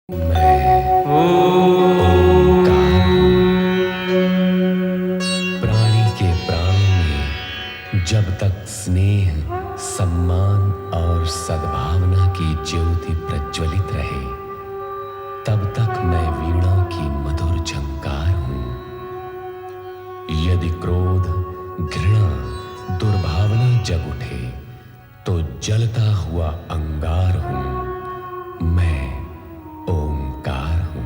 मैं प्राणी के प्राणों में जब तक स्नेह, सम्मान और सद्भावना की ज्योति प्रज्वलित रहे, तब तक मैं वीणा की मधुर झंकार हूं। यदि क्रोध, घृणा, दुर्भावना जग उठे, तो जलता हुआ अंगार हूं। मैं ओंकार हूं।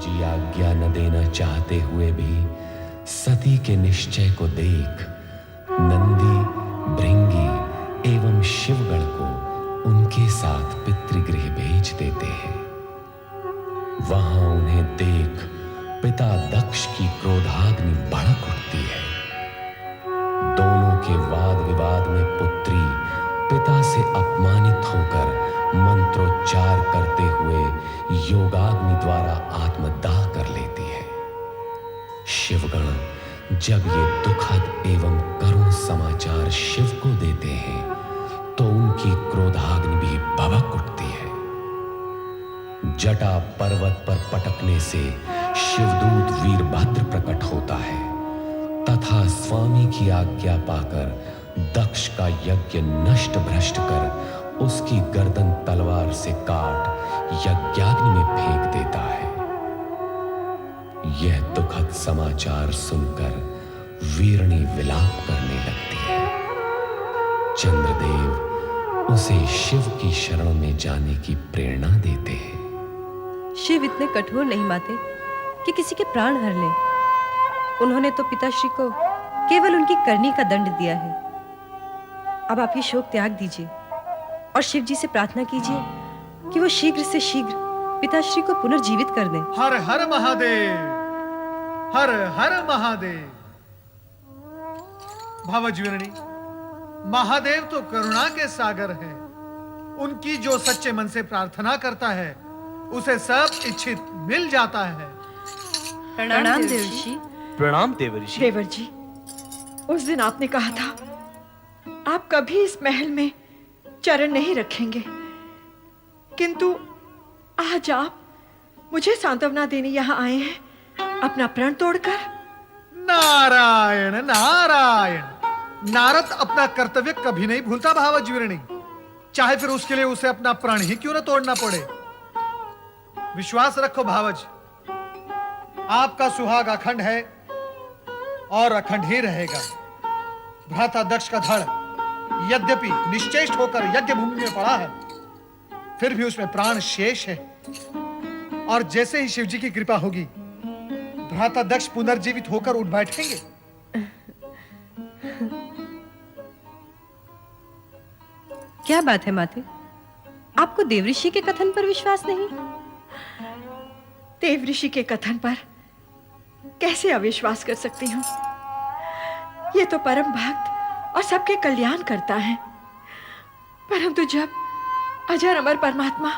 जी आज्ञा न देना चाहते हुए भी सती के निश्चय को देख नंदी, भृंगी एवं शिवगण को उनके साथ पितृगृह भेज देते हैं। वहां उन्हें देख पिता दक्ष की क्रोधाग्नि भड़क उठती है। दोनों के वाद विवाद में पुत्री पिता से अपमानित होकर मंत्रोच्चार करते हुए योगाग्नि द्वारा आत्मदाह कर लेती है। शिवगण जब ये दुखद एवं करुण समाचार शिव को देते हैं, तो उनकी क्रोधाग्नि भी भभक उठती है। जटा पर्वत पर पटकने से शिवदूत वीरभद्र प्रकट होता है तथा स्वामी की आज्ञा पाकर दक्ष का यज्ञ नष्ट भ्रष्ट कर उसकी गर्दन तलवार से काट यज्ञाग्नि में फेंक देता है। यह दुखद समाचार सुनकर वीरणी विलाप करने लगती है। चंद्रदेव उसे शिव की शरण में जाने की प्रेरणा देते हैं। शिव इतने कठोर नहीं माते कि किसी के प्राण हर लें। उन्होंने तो पिताश्री को केवल उनकी करनी का दंड दिया है। अब आप ये शोक त्याग दीजिए और शिव जी से प्रार्थना कीजिए कि वो शीघ्र से शीघ्र पिताश्री को पुनर्जीवित कर दें। हर हर महादेव, हर हर महादेव। भावज्वीरणी, महादेव तो करुणा के सागर हैं। उनकी जो सच्चे मन से प्रार्थना करता है, उसे सब इच्छित मिल जाता है। प्रणाम देवर्षि। प्रणाम देवर्षि। देवर जी, उस दिन आपने कहा था आप कभी इस महल में चरण नहीं रखेंगे, किंतु आज आप मुझे सांत्वना देने यहाँ आए हैं अपना प्रण तोड़कर। नारायण नारायण। नारद अपना कर्तव्य कभी नहीं भूलता भावज्वीरणी, चाहे फिर उसके लिए उसे अपना प्राण ही क्यों न तोड़ना पड़े। विश्वास रखो भावज, आपका सुहाग अखंड है और अखंड ही रहेगा। भ्राता दक्ष का धड़ यद्यपि निश्चेष्ट होकर यज्ञ भूमि में पड़ा है, फिर भी उसमें प्राण शेष है। और जैसे ही शिवजी की कृपा होगी, भ्राता दक्ष पुनर्जीवित होकर उठ बैठेंगे। क्या बात है माते, आपको देवऋषि के कथन पर विश्वास नहीं? देवऋषि के कथन पर कैसे अविश्वास कर सकती हूँ? ये तो परम भक्त और सबके कल्याण करता है। परंतु जब अजर अमर परमात्मा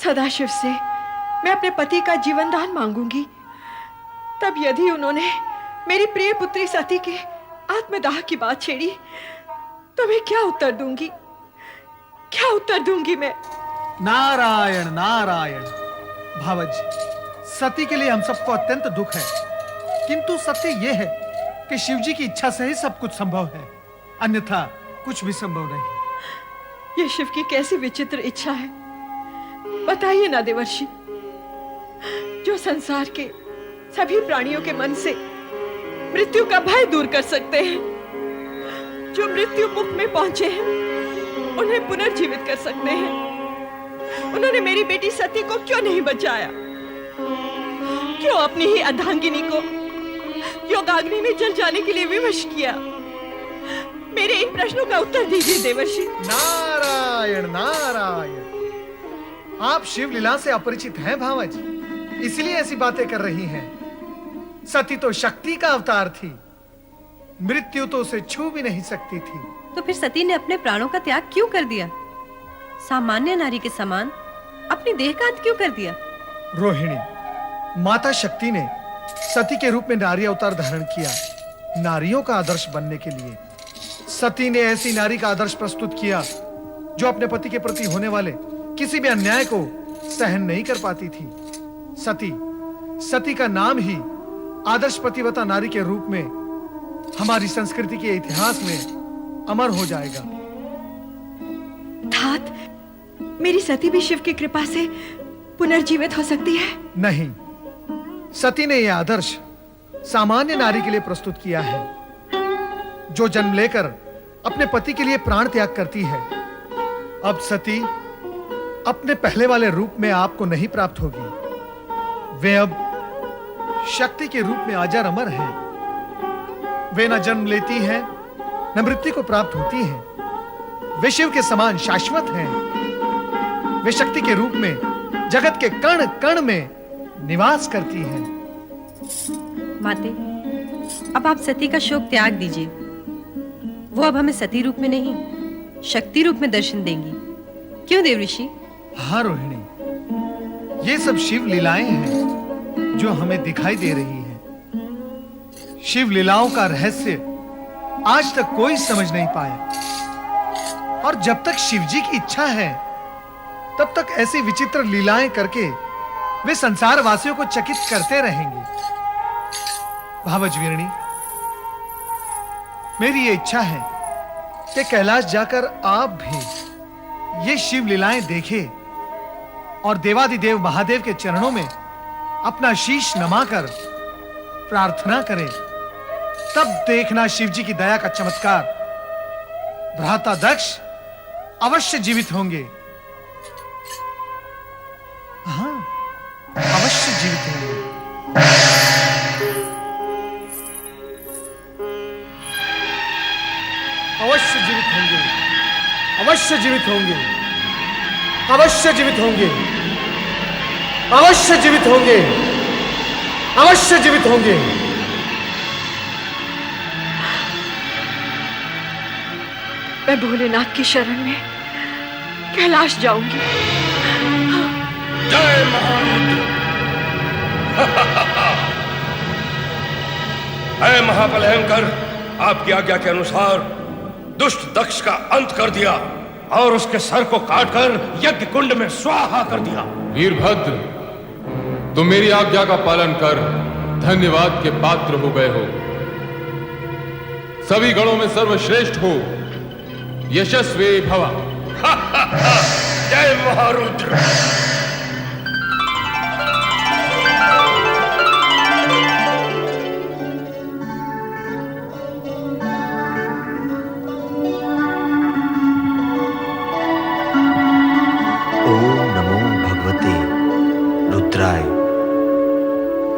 सदाशिव से मैं अपने पति का जीवन दान मांगूंगी, तब यदि उन्होंने मेरी प्रिय पुत्री सती के आत्मदाह की बात छेड़ी, तो मैं क्या उत्तर दूंगी? क्या उत्तर दूंगी मैं? नारायण नारायण। भावज, सती के लिए हम सबको अत्यंत दुख है, किंतु सत्य यह है कि शिवजी की इच्छा से ही सब कुछ संभव है, अन्यथा कुछ भी संभव नहीं। यह शिव की कैसी विचित्र इच्छा है, बताइए ना देवर्षि। जो संसार के सभी प्राणियों के मन से मृत्यु का भय दूर कर सकते हैं, जो मृत्यु मुख में पहुंचे हैं, उन्हें पुनर्जीवित कर सकते हैं, उन्होंने मेरी बेटी सती को क्यों नहीं बचाया? क्यों अपनी ही अर्धांगिनी को योगाग्नि में जल जाने के लिए विवश किया? मेरे इन प्रश्नों का उत्तर दीजिए देवर्षि। नारायण नारायण। आप शिव लीला से अपरिचित हैं भावज, इसलिए ऐसी बातें कर रही हैं। सती तो शक्ति का अवतार थी, मृत्यु तो उसे छू भी नहीं सकती थी। तो फिर सती ने अपने प्राणों का त्याग क्यों कर दिया? सामान्य नारी के समान अपनी देह का अंत क्यों कर दिया? रोहिणी, माता शक्ति ने सती के रूप में नारी अवतार धारण किया, नारियों का आदर्श बनने के लिए। सती ने ऐसी नारी का आदर्श प्रस्तुत किया जो अपने पति के प्रति होने वाले किसी भी अन्याय को सहन नहीं कर पाती थी। सती सती का नाम ही आदर्श पतिव्रता नारी के रूप में हमारी संस्कृति के इतिहास में अमर हो जाएगा। तात, मेरी सती भी शिव की कृपा से पुनर्जीवित हो सकती है? नहीं, सती ने यह आदर्श सामान्य नारी के लिए प्रस्तुत किया है, जो जन्म लेकर अपने पति के लिए प्राण त्याग करती है। अब सती अपने पहले वाले रूप में आपको नहीं प्राप्त होगी। वे अब शक्ति के रूप में अजर अमर हैं। वे न जन्म लेती हैं, न मृत्यु को प्राप्त होती हैं। वे शिव के समान शाश्वत हैं। वे शक्ति के रूप में जगत के कण कण में निवास करती हैं। माते, अब आप सती का शोक त्याग दीजिए। वो अब हमें सती रूप में नहीं, शक्ति रूप में दर्शन देंगी। क्यों देवऋषि? हाँ रोहिणी, ये सब शिव लीलाएं हैं जो हमें दिखाई दे रही हैं। शिव लीलाओं का रहस्य आज तक कोई समझ नहीं पाया, और जब तक शिव जी की इच्छा है तब तक ऐसी विचित्र लीलाएं करके वे संसार वासियों को चकित करते रहेंगे। भावजवीरणी, मेरी ये इच्छा है कि कैलाश जाकर आप भी ये शिव लीलाएं देखें और देवादिदेव महादेव के चरणों में अपना शीश नमाकर प्रार्थना करें। तब देखना शिव जी की दया का चमत्कार। भ्राता दक्ष अवश्य जीवित होंगे। हाँ, अवश्य जीवित होंगे। अवश्य जीवित होंगे। अवश्य जीवित होंगे। अवश्य जीवित होंगे। अवश्य जीवित होंगे। अवश्य जीवित होंगे। मैं भोलेनाथ की शरण में कैलाश जाऊंगी। जय महारुद्र। है महाबलयंकर, आपकी आज्ञा के अनुसार दुष्ट दक्ष का अंत कर दिया और उसके सर को काटकर यज्ञ कुंड में स्वाहा कर दिया। वीरभद्र, तुम मेरी आज्ञा का पालन कर धन्यवाद के पात्र हो गए हो। सभी गणों में सर्वश्रेष्ठ हो, यशस्वी भवा। जय महारुद्र।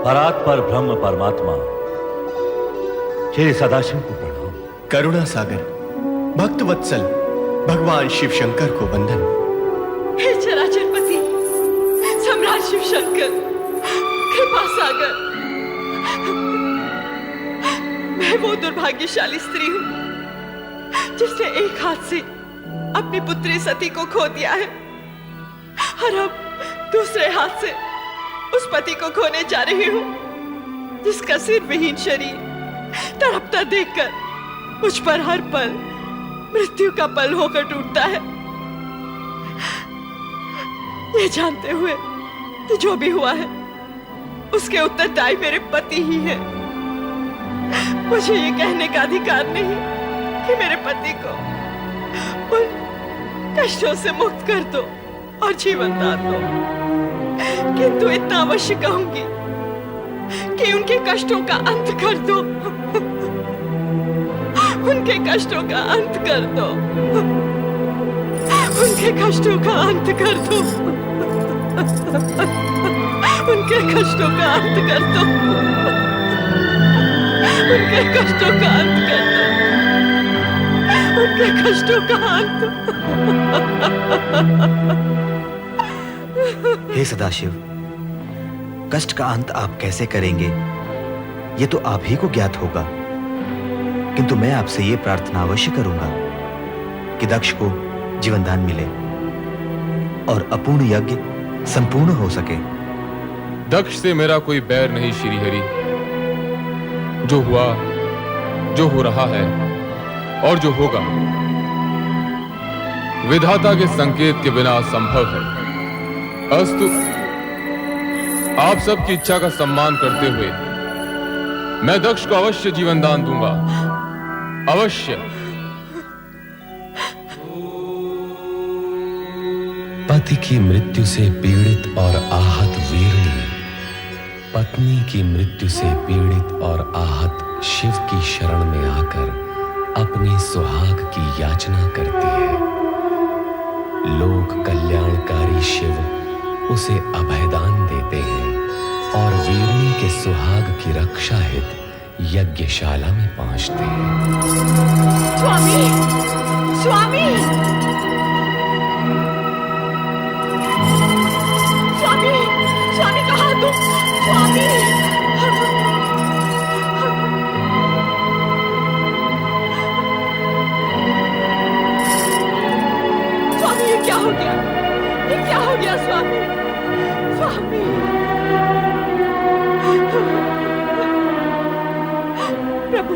परात्पर ब्रह्म परमात्मा श्री सदाशिव को प्रणाम। करुणा सागर भक्त वत्सल भगवान शिव शंकर को वंदन। हे चराचरपति सम्राट शिव शंकर, कृपा सागर, मैं वो दुर्भाग्यशाली स्त्री हूं जिसने एक हाथ से अपनी पुत्री सती को खो दिया है और अब दूसरे हाथ से उस पति को खोने जा रही हूं जिसका सिर विहीन शरीर तड़पता देखकर मुझ पर हर पल मृत्यु का पल होकर टूटता है। ये जानते हुए कि जो भी हुआ है उसके उत्तरदायी मेरे पति ही है। मुझे ये कहने का अधिकार नहीं कि मेरे पति को उन कष्टों से मुक्त कर दो और जीवन दान दो, किंतु इतना अवश्य कहूंगी कि उनके कष्टों का अंत कर दो। उनके कष्टों का अंत कर दो। उनके कष्टों का अंत कर दो। उनके कष्टों का अंत कर दो। उनके कष्टों का अंत कर दो। उनके कष्टों का अंत। हे सदाशिव, कष्ट का अंत आप कैसे करेंगे ये तो आप ही को ज्ञात होगा, किंतु मैं आपसे ये प्रार्थना अवश्य करूंगा कि दक्ष को जीवन दान मिले और अपूर्ण यज्ञ संपूर्ण हो सके। दक्ष से मेरा कोई बैर नहीं श्री हरि। जो हुआ, जो हो रहा है और जो होगा विधाता के संकेत के बिना असंभव है। अस्तु, आप सबकी इच्छा का सम्मान करते हुए मैं दक्ष को अवश्य जीवन दान दूंगा, अवश्य। पति की मृत्यु से पीड़ित और आहत वीरणी पत्नी की मृत्यु से पीड़ित और आहत शिव की शरण में आकर अपने सुहाग की याचना करती है। लोक कल्याणकारी शिव उसे अभयदान देते हैं और वीरणी के सुहाग की रक्षा हेतु यज्ञशाला में पहुंचते हैं। स्वामी, स्वामी, स्वामी, स्वामी कहाँ तुम? स्वामी, स्वामी ये क्या हो गया? ये क्या हो गया स्वामी? स्वामी, प्रभु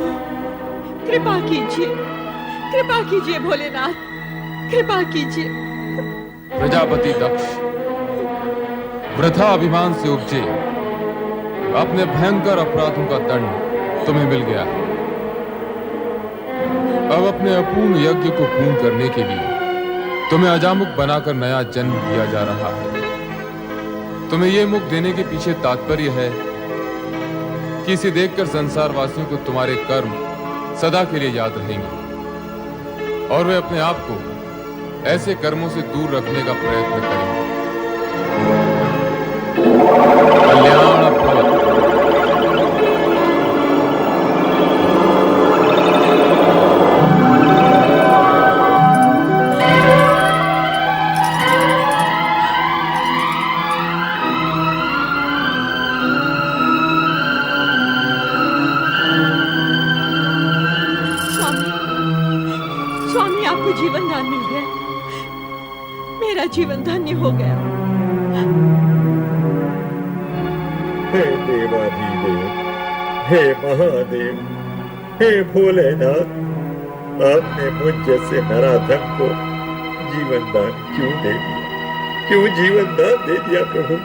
कृपा कीजिए, कृपा कीजिए भोलेनाथ, कृपा कीजिए। प्रजापति दक्ष वृथा अभिमान से उपजे अपने भयंकर अपराधों का दंड तुम्हें मिल गया है। अब अपने अपूर्ण यज्ञ को पूर्ण करने के लिए तुम्हें अजामुख बनाकर नया जन्म दिया जा रहा है। तुम्हें यह मुख देने के पीछे तात्पर्य है कि इसे देखकर संसार वासियों को तुम्हारे कर्म सदा के लिए याद रहेंगे और वे अपने आप को ऐसे कर्मों से दूर रखने का प्रयत्न करेंगे। कल्याण प्रवत। स्वामी आपको जीवन दान मिल गया, मेरा जीवन धन्य हो गया। हे देवाधिदेव, हे महादेव, हे भोलेनाथ, आपने मुझ जैसे नराधम को जीवन दान क्यों दे दिया? क्यों जीवन दान दे दिया प्रभु?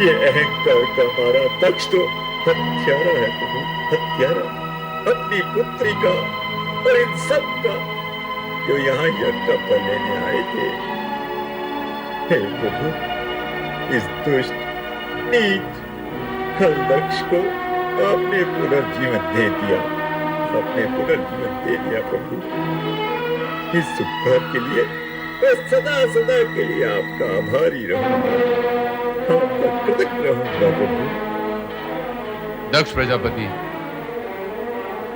ये अहंकार का मारा दक्ष तो हत्यारा है प्रभु, हत्यारा। अपनी पुत्री का और इन सब का जो यहाँ यज्ञ का फल लेने आए थे। हे प्रभु, इस दुष्ट नीच खल दक्ष को आपने पुनर्जीवन दे दिया, आपने पुनर्जीवन दे दिया प्रभु। इस उपकार के लिए मैं सदा सदा के लिए आपका आभारी रहूंगा, आपका कृतज्ञ रहूंगा प्रभु। दक्ष प्रजापति,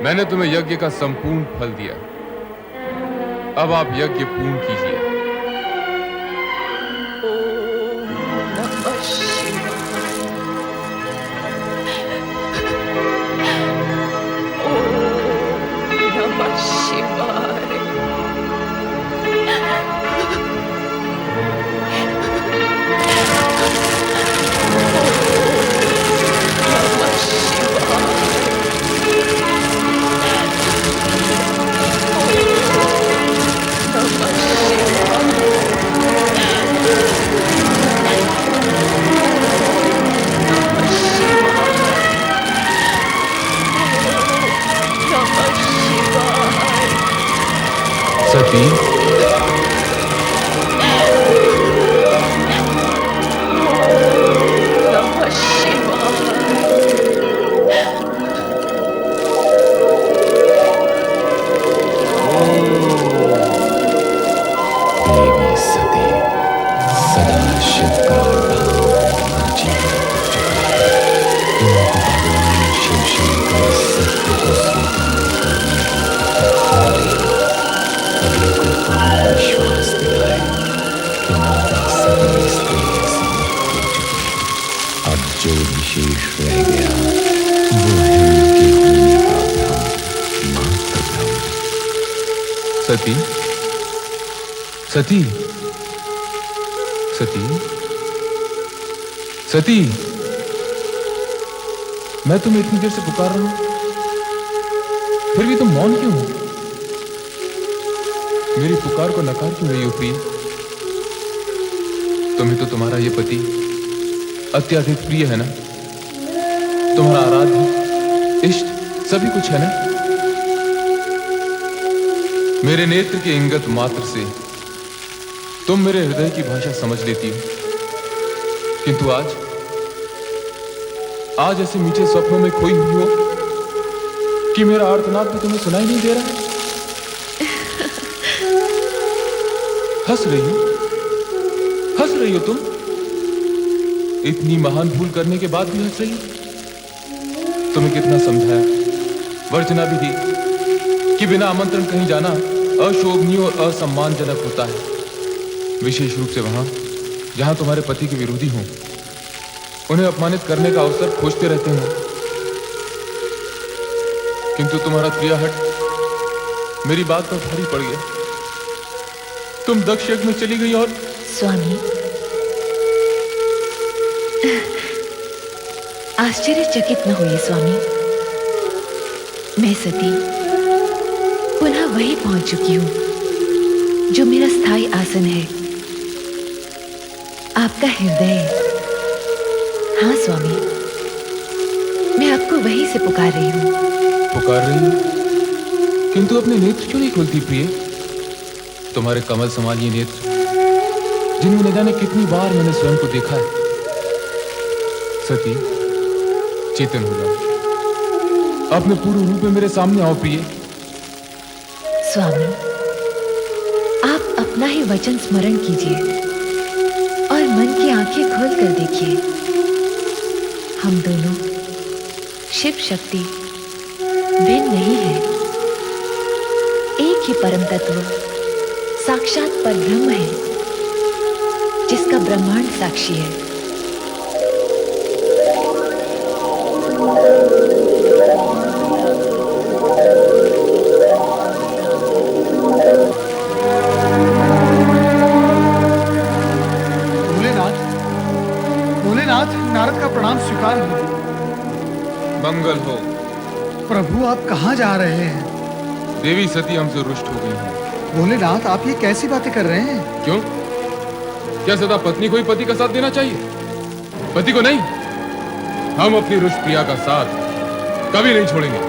मैंने तुम्हें यज्ञ का संपूर्ण फल दिया, अब आप यज्ञ पूर्ण कीजिए। सती, देवी सती सदा शिव का धाम जीवन भगवान शिव शंकर सत्य को स्वीकार करने सभी को पूर्ण विश्वास दिलाए कि माता सती स्त्री से मुक्त हो चुकी है। अब जो भी शेष रह गया वो है उनके होने का भ्रम, मात्र भ्रम। सती, सती, सती, सती, मैं तुम्हें इतनी देर से पुकार रहा हूं, फिर भी तुम मौन क्यों हो? मेरी पुकार को नकार क्यों रही हो प्रिय? तुम्हें तो तुम्हारा ये पति अत्यधिक प्रिय है ना? तुम्हारा आराध्य इष्ट सभी कुछ है ना? मेरे नेत्र के इंगत मात्र से तुम मेरे हृदय की भाषा समझ लेती हो, किंतु आज ऐसे मीठे स्वप्नों में खोई हुई हो कि मेरा आर्तनाद भी तुम्हें सुनाई नहीं दे रहा है। हंस रही हो तुम? इतनी महान भूल करने के बाद भी हंस रही हो? तुम्हें कितना समझाया, वर्जना भी दी कि बिना आमंत्रण कहीं जाना अशोभनीय और असम्मानजनक होता है, विशेष रूप से वहां जहां तुम्हारे पति के विरोधी हों, उन्हें अपमानित करने का अवसर खोजते रहते हो। किंतु तुम्हारा क्रियाहट मेरी बात पर भारी पड़ गया। तुम दक्ष यज्ञ में चली गई और स्वामी, आश्चर्यचकित न होइए स्वामी। मैं सती पुनः वही पहुंच चुकी हूं जो मेरा स्थायी आसन है, आपका हृदय। हाँ स्वामी, मैं आपको वहीं से पुकार रही हूं। पुकार रही हो, किंतु अपने नेत्र क्यों नहीं खोलती प्रिय? तुम्हारे कमल समान ये नेत्र, जिनमें न जाने कितनी बार मैंने स्वयं को देखा है। सती, चेतन हो जाओ, अपने पूर्ण रूप में मेरे सामने आओ प्रिय। स्वामी, आप अपना ही वचन स्मरण कीजिए और मन की आंखें खोल कर देखिए। हम दोनों शिव शक्ति भिन्न नहीं है, एक ही परम तत्व साक्षात परब्रह्म है, जिसका ब्रह्मांड साक्षी है। भोलेनाथ, नारद का प्रणाम स्वीकार हो। मंगल हो। प्रभु, आप कहाँ जा रहे हैं? देवी सती हमसे रुष्ट हो गई है। भोलेनाथ, आप ये कैसी बातें कर रहे हैं? क्यों? क्या सदा पत्नी को ही पति का साथ देना चाहिए, पति को नहीं? हम अपनी रुष्ट प्रिया का साथ कभी नहीं छोड़ेंगे।